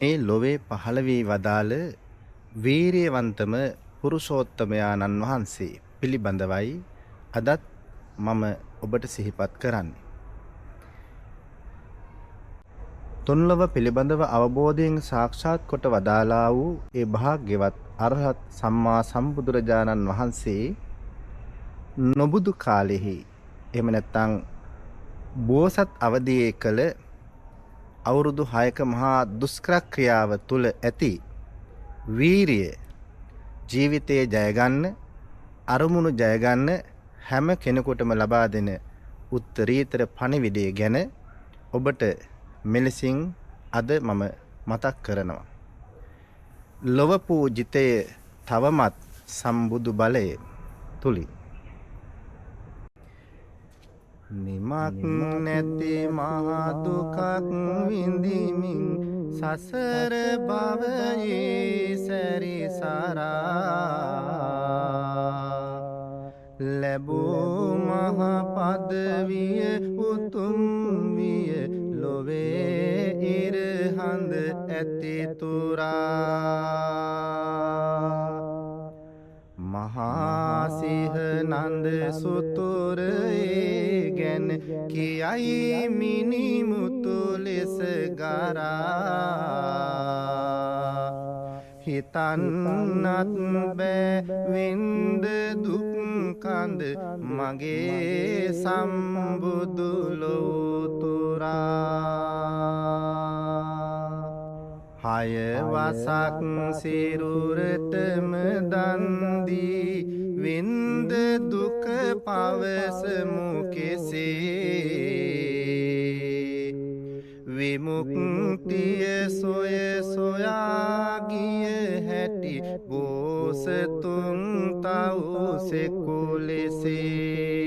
මේ ලොවේ පහළ වී වදාළ වීරියවන්තම පුරුෂෝත්තමයාණන් වහන්සේ පිළිබඳවයි අදත් මම ඔබට සිහිපත් කරන්නේ. තුන්ලොව පිළිබඳව අවබෝධයෙන් සාක්ෂාත් කොට වදාළා වූ ඒ භාග්‍යවත් අරහත් සම්මා සම්බුදුරජාණන් වහන්සේ නොබුදු කාලෙහි එහෙම නැත්නම් බෝසත් අවදියේ කළ අවුරුදු 6ක මහා දුෂ්කර ක්‍රියාව තුල ඇති වීරිය ජීවිතයේ ජයගන්න අරමුණු ජයගන්න හැම කෙනෙකුටම ලබා දෙන උත්තරීතර පණිවිඩය ගැන ඔබට මෙලෙසින් අද මම මතක් කරනවා. ලොව පූජිතය තවමත් සම්බුදු බලය තුලින් නිමක් නැති මහා දුකක් විඳිමින් සසර භවයේ සැරිසරා ලැබූ මහා පදවිය උතුම් විය ලොවේ ඉරහඳ ඇති තුරා මහා සිහ නන්ද සුතුරේ ගැන කියයි මිනිමුතු ලෙස ගරා හිතන්නත් බෑ වින්ද දුක් කඳ මගේ සම්බුදු ලෝතුරා හය වසක් සිරුරටම දන් දී වින්ද දුක පවසමු කෙසේ විමුක්තිය සොය සොයා ගිය හැටි බෝසතුන් තවුසෙකු ලෙසේ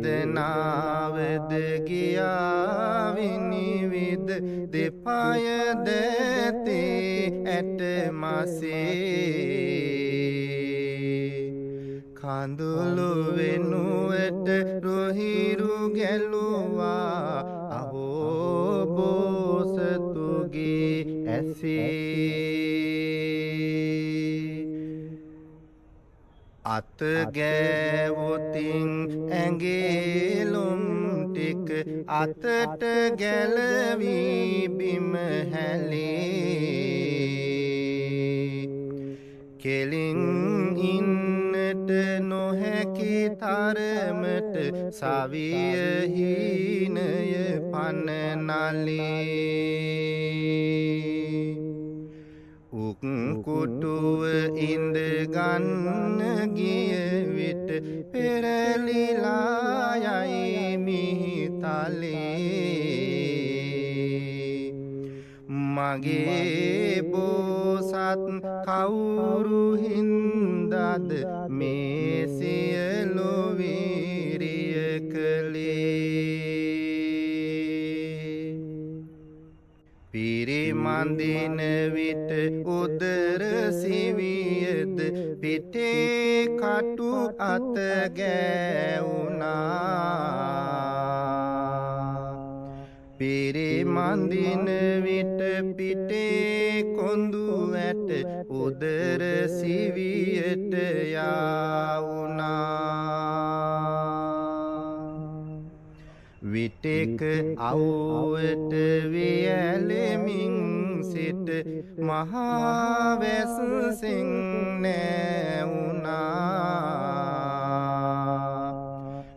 වේදනාවද ගියා විනිවිද දෙපය දැතේ ඇට මසේ කඳුළු වෙනුවට රොහිරු ගැලුවා අහෝ බෝසතුගේ ඇසේ අත ගෑවොතින් ඇඟේලුම් ටික අතට ගැලවී බිම හැලේ කෙලින් ඉන්නට නොහැකි තරමට සවිය හීනය පන නලේ උක්කුටුව ඉඳ ගන්න ගිය විට පෙරලිලා යයි මිහිතලේ මගේ බෝසත් කවුරු හින්දාද මේ සියලු වීරිය කළේ පිරිමන්දින විට උදර සිවියද පිටේ කටු අත ගෑවුනා පිරිමන්දින විට පිටේ කොඳු ඇට උදර සිවියට යාවුනා විටෙක අවුවට වියැලෙමින් සිට මහා වැස්සෙන් නෑවුනා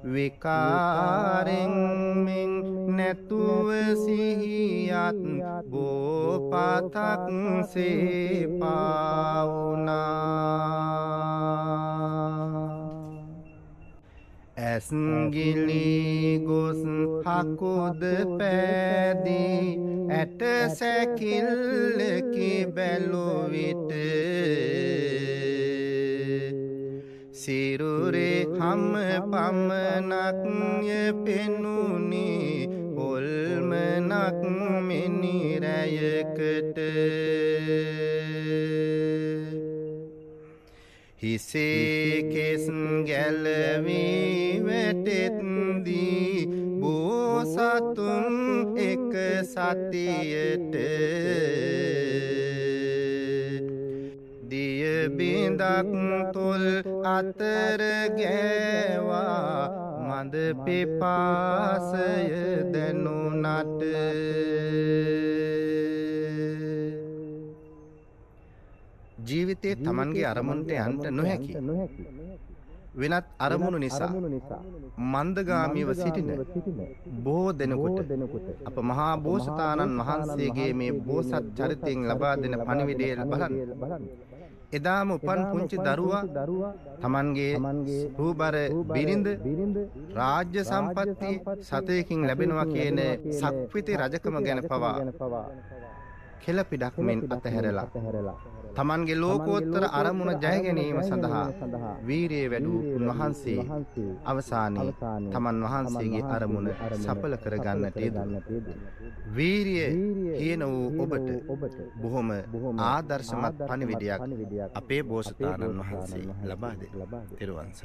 විකාරෙන් මෙන් නැතුව සිහියත් බෝපතක් සේපාවුනා ඇස්ගිලි ගොස් හකුද පෑදී ඇට සැකිල්ලකි බැලුවිට සිරුරේ හම පමණක්ය පෙනුනි හොල්මනක් මිනිරැයකට හිසේ කෙස් ගැලවී වැටෙත්දී බෝසතුන් එක සතියට දිය බිඳක් තොල් අතර ගෑවා මද පිපාසය දැනුණට ජීවිතයේ Tamanගේ අරමුණට යන්න නොහැකි වෙනත් අරමුණු නිසා මන්දගාමීව සිටින බොහෝ දෙනෙකුට අප මහා බෝසතාණන් වහන්සේගේ මේ බෝසත් චරිතයෙන් ලබා දෙන පණිවිඩය බලන්න. එදාම උපන් පුංචි දරුවා Tamanගේ රූබර බිරිඳ රාජ්‍ය සම්පත්තිය සතයකින් ලැබෙනවා කියන සක්විති රජකම ගැන පවා කෙළපිඩක් මෙන් අතහැරලා Tamanගේ ලෝකෝත්තර අරමුණ ජය ගැනීම සඳහා වීරිය වැඩූ උන්වහන්සේ අවසානයේ තමන් වහන්සේගේ අරමුණ සඵල කරගන්නට යෙදුණා. වීරිය හේන වූ ඔබට බොහොම ආදර්ශමත් පණිවිඩයක් අපේ බෝසතාණන් වහන්සේ ලබා දෙනවා. ත්‍රිවංශ